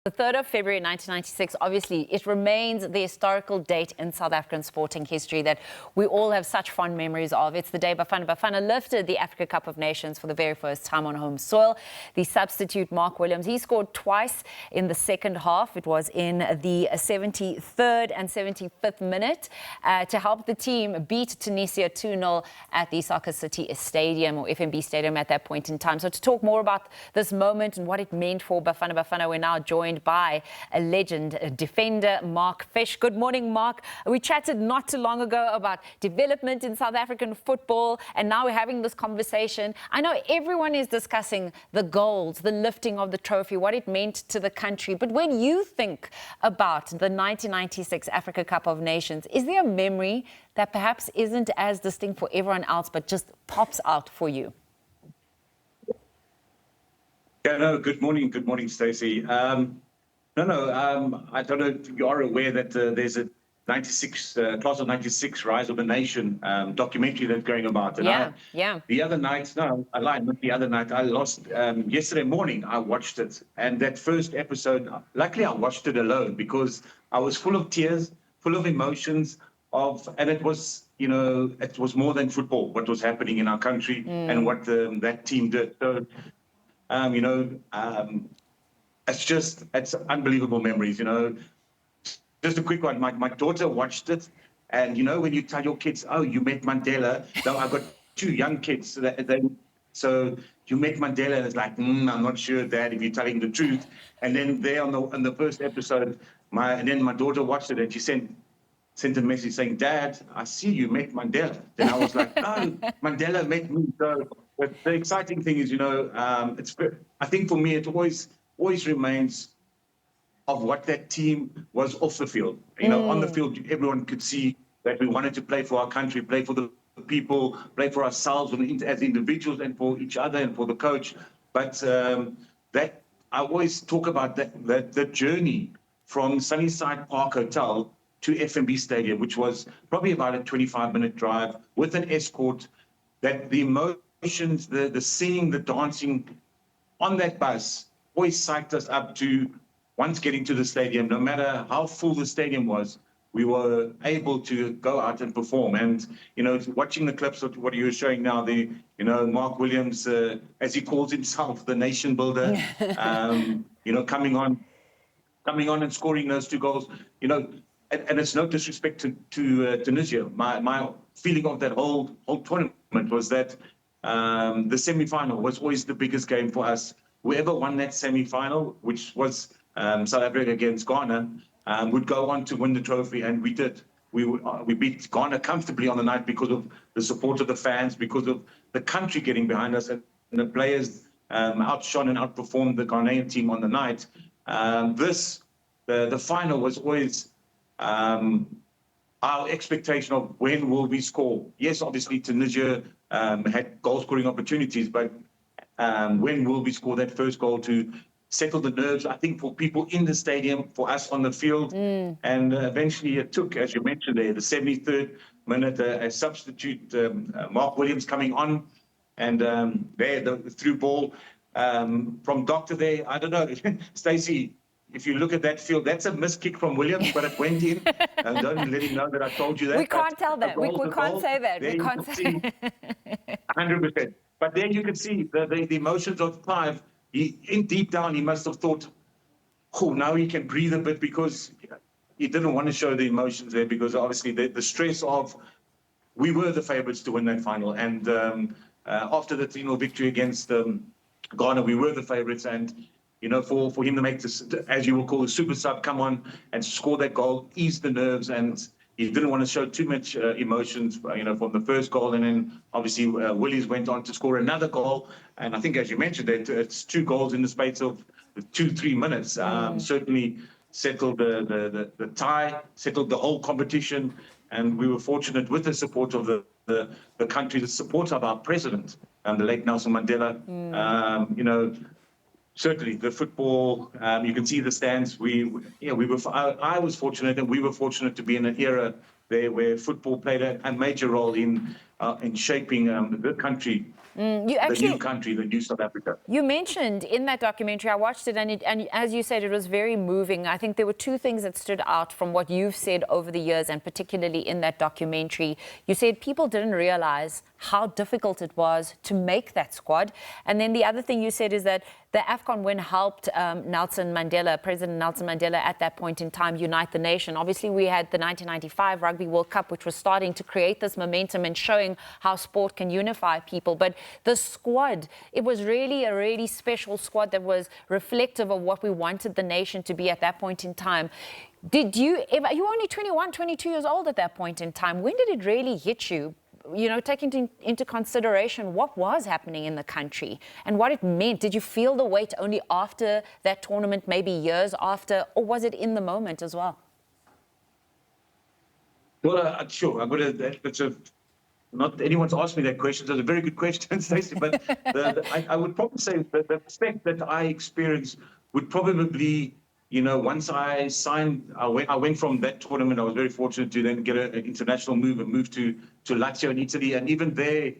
The 3rd of February 1996, obviously, it remains the historical date in South African sporting history that we all have such fond memories of. It's the day Bafana Bafana lifted the Africa Cup of Nations for the very first time on home soil. The substitute, Mark Williams, he scored twice in the second half. It was in the 73rd and 75th minute to help the team beat Tunisia 2-0 at the Soccer City Stadium, or FNB Stadium at that point in time. So to talk more about this moment and what it meant for Bafana Bafana, we're now joined by a legend, a defender, Mark Fish. Good morning, Mark. We chatted not too long ago about development in South African football, and now we're having this conversation. I know everyone is discussing the goals, the lifting of the trophy, what it meant to the country. But when you think about the 1996 Africa Cup of Nations, is there a memory that perhaps isn't as distinct for everyone else, but just pops out for you? Yeah, no, good morning, Stacey. I don't know if you are aware that there's a 96 class of 96 Rise of a Nation documentary that's going about. And the other night, no, I lied, not the other night, I lost, yesterday morning, I watched it. And that first episode, luckily I watched it alone because I was full of tears, full of emotions and it was, it was more than football, what was happening in our country and what that team did. So, it's unbelievable memories, Just a quick one. My daughter watched it, and when you tell your kids, "Oh, you met Mandela," now I've got 2 young kids, so you met Mandela, and it's like, I'm not sure, Dad, if you're telling the truth. And then there on the first episode, my daughter watched it, and she sent a message saying, "Dad, I see you met Mandela." Then I was like, "No, Mandela met me." So the exciting thing is, I think for me, it always remains of what that team was off the field. On the field, everyone could see that we wanted to play for our country, play for the people, play for ourselves as individuals and for each other and for the coach. But that I always talk about the journey from Sunnyside Park Hotel to FNB Stadium, which was probably about a 25-minute drive with an escort, that the emotions, the singing, the dancing on that bus always psyched us up to once getting to the stadium. No matter how full the stadium was, we were able to go out and perform. And, watching the clips of what you were showing now, Mark Williams, as he calls himself, the nation builder, coming on and scoring those 2 goals, and it's no disrespect to Tunisia. My feeling of that whole tournament was that the semi-final was always the biggest game for us. Whoever won that semi-final, which was South Africa against Ghana, would go on to win the trophy, and we did. We beat Ghana comfortably on the night because of the support of the fans, because of the country getting behind us, and the players outshone and outperformed the Ghanaian team on the night. The final was always our expectation of when will we score. Yes, obviously Tunisia had goal-scoring opportunities, but when will we score that first goal to settle the nerves, I think, for people in the stadium, for us on the field. And eventually it took, as you mentioned there, the 73rd minute, a substitute, Mark Williams coming on, and the through ball from Doctor there. I don't know, Stacey, if you look at that field, that's a missed kick from Williams, but it went in. And don't let him know that I told you that. We can't tell that. We can't say that. We can't say 100%. But then you can see the emotions of Clive. Deep down, he must have thought, "Oh, now he can breathe a bit," because he didn't want to show the emotions there, because obviously the stress of we were the favourites to win that final, and after the 3-0 victory against Ghana, we were the favourites, and for him to make this, as you will call, a super sub, come on and score that goal, ease the nerves, and he didn't want to show too much emotions, from the first goal. And then obviously Willies went on to score another goal. And I think, as you mentioned, it's 2 goals in the space of 2-3 minutes. Certainly settled the tie, settled the whole competition. And we were fortunate with the support of the country, the support of our president, the late Nelson Mandela. Certainly, the football, you can see the stands. I was fortunate, and we were fortunate to be in an era there where football played a major role in in shaping the country, the new country, the new South Africa. You mentioned in that documentary, I watched it, and as you said, it was very moving. I think there were two things that stood out from what you've said over the years, and particularly in that documentary. You said people didn't realize how difficult it was to make that squad. And then the other thing you said is that the AFCON win helped President Nelson Mandela at that point in time, unite the nation. Obviously, we had the 1995 Rugby World Cup, which was starting to create this momentum and showing how sport can unify people. But the squad, it was really a really special squad that was reflective of what we wanted the nation to be at that point in time. Did you were only 21, 22 years old at that point in time. When did it really hit you? Taking into consideration what was happening in the country and what it meant. Did you feel the weight only after that tournament, maybe years after, or was it in the moment as well? Well, sure. Not anyone's asked me that question. That's a very good question, Stacey. But I would probably say that the respect that I experienced would probably, once I signed, I went from that tournament. I was very fortunate to then get an international move and move to Lazio in Italy. And even there,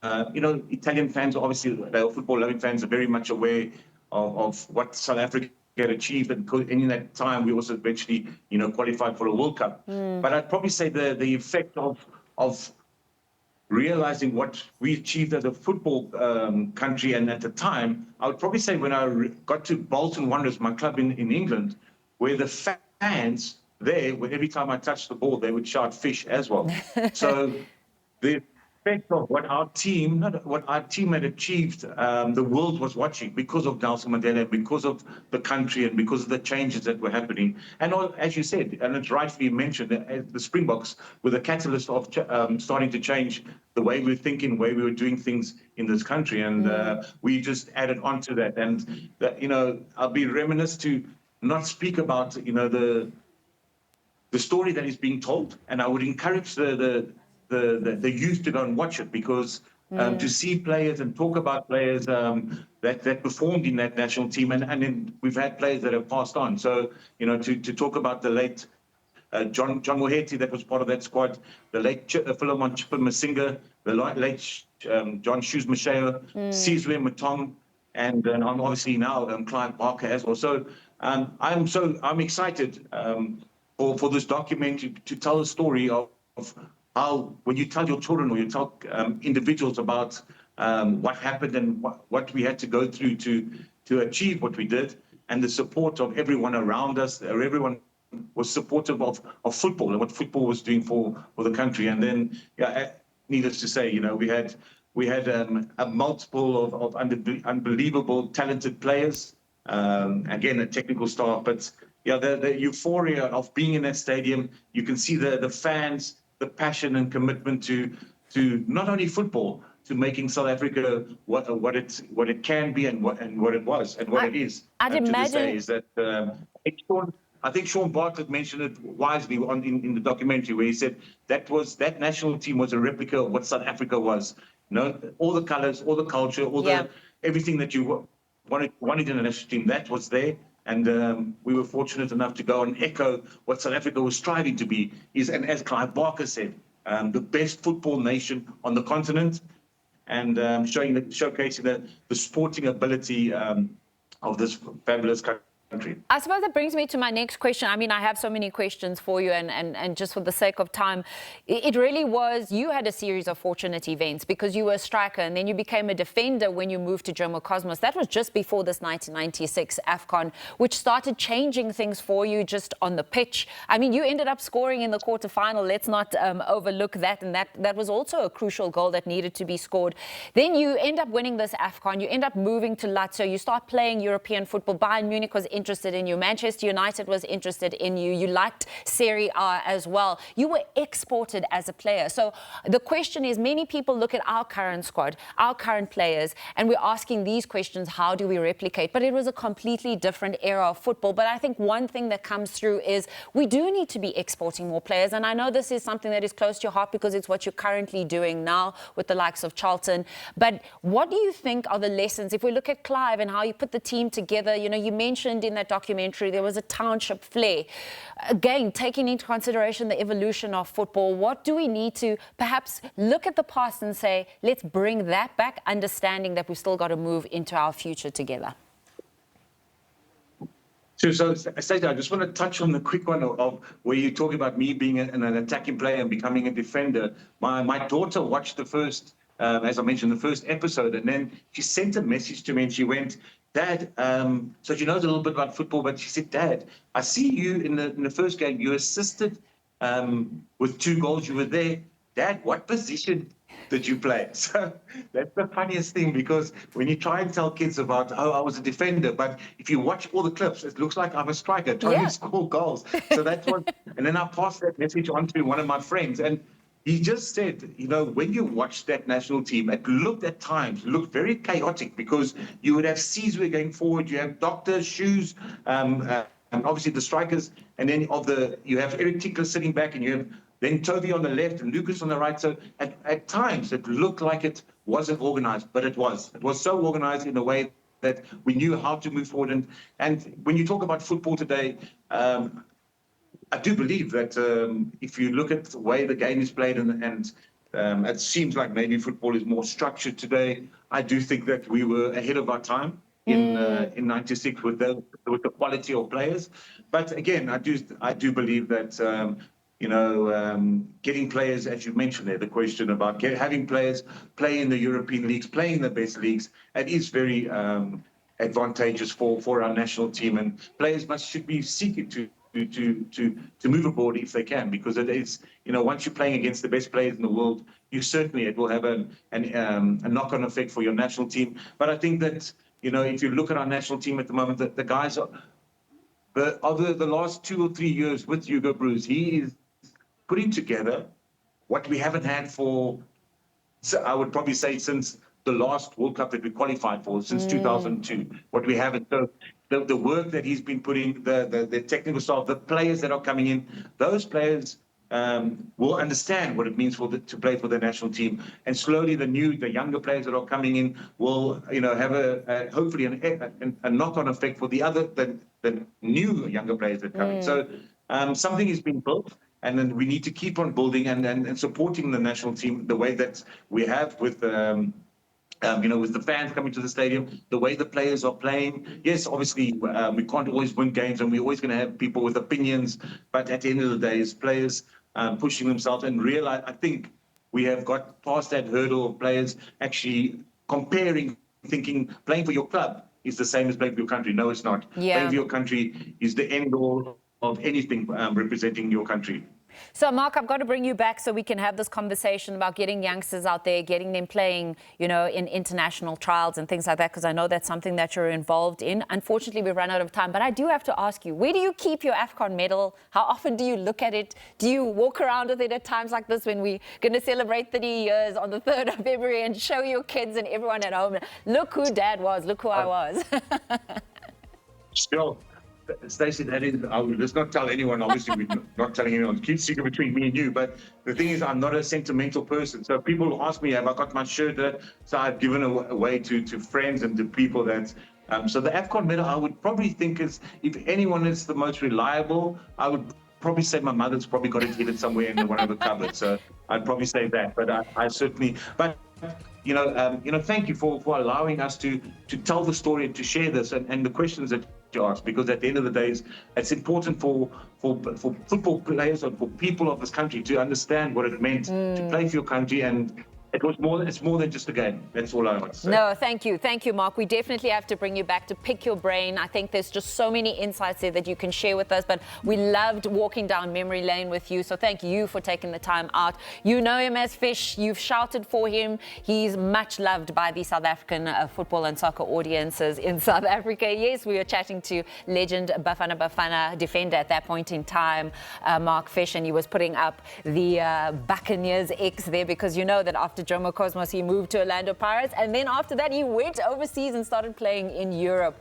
Italian fans, obviously, they're football-loving fans, are very much aware of what South Africa had achieved. And in that time, we also eventually, qualified for a World Cup. But I'd probably say the effect of realizing what we achieved as a football country, and at the time, I would probably say when I got to Bolton Wanderers, my club in England, where the fans there, every time I touched the ball, they would shout fish as well. So the effect of what our team had achieved, the world was watching because of Nelson Mandela, because of the country, and because of the changes that were happening. And as you said, and it's rightfully mentioned, the Springboks were the catalyst of starting to change the way we were thinking, the way we were doing things in this country. And we just added on to that. And, I'll be remiss to not speak about, the story that is being told. And I would encourage the youth to go and watch it, because to see players and talk about players that performed in that national team, and then we've had players that have passed on. So, to talk about the late John Mohetti, that was part of that squad, the late Philemon Masinga, the late John Shoes Masheo, Sizwe Matong, and obviously now Clive Barker as well. So I'm excited for this documentary to tell a story of how, when you tell your children or you tell individuals about what happened and what we had to go through to achieve what we did, and the support of everyone around us, or everyone was supportive of football and what football was doing for the country. And then, needless to say, we had a multiple of unbelievable talented players, again, a technical staff, but the euphoria of being in that stadium, you can see the fans, the passion and commitment to not only football, to making South Africa what it can be and what it was and what it is. I'd imagine to this day is that I think Sean Bartlett mentioned it wisely in the documentary, where he said that national team was a replica of what South Africa was. All the colors, all the culture, everything that you wanted in a national team, that was there. And we were fortunate enough to go and echo what South Africa was striving to be, and as Clive Barker said, the best football nation on the continent, and showcasing the sporting ability of this fabulous country. I suppose that brings me to my next question. I mean, I have so many questions for you, and just for the sake of time, it really was, you had a series of fortunate events, because you were a striker and then you became a defender when you moved to Jomo Cosmos. That was just before this 1996 AFCON, which started changing things for you just on the pitch. I mean, you ended up scoring in the quarterfinal. Let's not overlook that. And that was also a crucial goal that needed to be scored. Then you end up winning this AFCON. You end up moving to Lazio. You start playing European football. Bayern Munich was interested in you. Manchester United was interested in you. You liked Serie A as well. You were exported as a player. So the question is, many people look at our current squad, our current players, and we're asking these questions, how do we replicate? But it was a completely different era of football. But I think one thing that comes through is we do need to be exporting more players. And I know this is something that is close to your heart because it's what you're currently doing now with the likes of Charlton. But what do you think are the lessons? If we look at Clive and how you put the team together, you mentioned showed in that documentary, there was a township flair. Again, taking into consideration the evolution of football, what do we need to perhaps look at the past and say, let's bring that back, understanding that we've still got to move into our future together? So Stacey, I just want to touch on the quick one of where you talk about me being an attacking player and becoming a defender. My daughter watched the first, as I mentioned, the first episode, and then she sent a message to me and she went, Dad, so she knows a little bit about football, but she said, Dad, I see you in the first game, you assisted with 2 goals, you were there. Dad, what position did you play? So that's the funniest thing, because when you try and tell kids about, oh, I was a defender, but if you watch all the clips, it looks like I'm a striker, trying to score goals. So that's what, and then I passed that message on to one of my friends, and he just said, you know, when you watch that national team, it looked at times, very chaotic, because you would have Caesar going forward, you have doctors, shoes, and obviously the strikers, and then you have Eric Tickler sitting back, and you have then Toby on the left and Lucas on the right. So at times it looked like it wasn't organized, but it was. It was so organized in a way that we knew how to move forward. And when you talk about football today, I do believe that if you look at the way the game is played, and it seems like maybe football is more structured today, I do think that we were ahead of our time in '96 with the quality of players. But again, I do believe that getting players, as you mentioned there, the question about having players play in the European leagues, play in the best leagues, it is very advantageous for our national team, and players should be seeking to move abroad if they can, because it is, once you're playing against the best players in the world, it will have a knock-on effect for your national team. But I think that, if you look at our national team at the moment, the guys are, over the last 2 or 3 years with Hugo Broos, he is putting together what we haven't had for, I would probably say, since the last World Cup that we qualified for, since 2002. What we haven't, the work that he's been putting, the technical staff, the players that are coming in, those players will understand what it means to play for the national team. And slowly the younger players that are coming in will, have hopefully a knock-on effect for the new younger players that come in. So something is being built, and then we need to keep on building and supporting the national team the way that we have with with the fans coming to the stadium, the way the players are playing. Yes, obviously, we can't always win games, and we're always going to have people with opinions. But at the end of the day, it's players pushing themselves and realize. I think we have got past that hurdle of players actually comparing, thinking playing for your club is the same as playing for your country. No, it's not. Yeah. Playing for your country is the end all of anything representing your country. So, Mark, I've got to bring you back so we can have this conversation about getting youngsters out there, getting them playing, in international trials and things like that, because I know that's something that you're involved in. Unfortunately, we've run out of time, but I do have to ask you, where do you keep your AFCON medal? How often do you look at it? Do you walk around with it at times like this when we're going to celebrate 30 years on the 3rd of February and show your kids and everyone at home, look who Dad was, look who I was? Still. Stacey, let's not tell anyone. Obviously, we're not telling anyone. Keep secret between me and you. But the thing is, I'm not a sentimental person. So people ask me, have I got my shirt? So I've given away to friends and to people that. So the AFCON medal, I would probably think is, if anyone is the most reliable, I would probably say my mother's probably got it hidden somewhere in one of the cupboards. So I'd probably say that. But I certainly. But thank you for allowing us to tell the story and to share this and the questions that you ask, because at the end of the day, it's important for football players and for people of this country to understand what it meant to play for your country, and it's more than just a game. That's all I want to say. No, thank you, Mark. We definitely have to bring you back to pick your brain. I think there's just so many insights there that you can share with us, but we loved walking down memory lane with you. So thank you for taking the time out. You know him as Fish. You've shouted for him. He's much loved by the South African football and soccer audiences in South Africa. Yes, we were chatting to legend Bafana Bafana defender at that point in time, Mark Fish, and he was putting up the Buccaneers X there, because you know that after Jomo Cosmos, he moved to Orlando Pirates, and then after that he went overseas and started playing in Europe.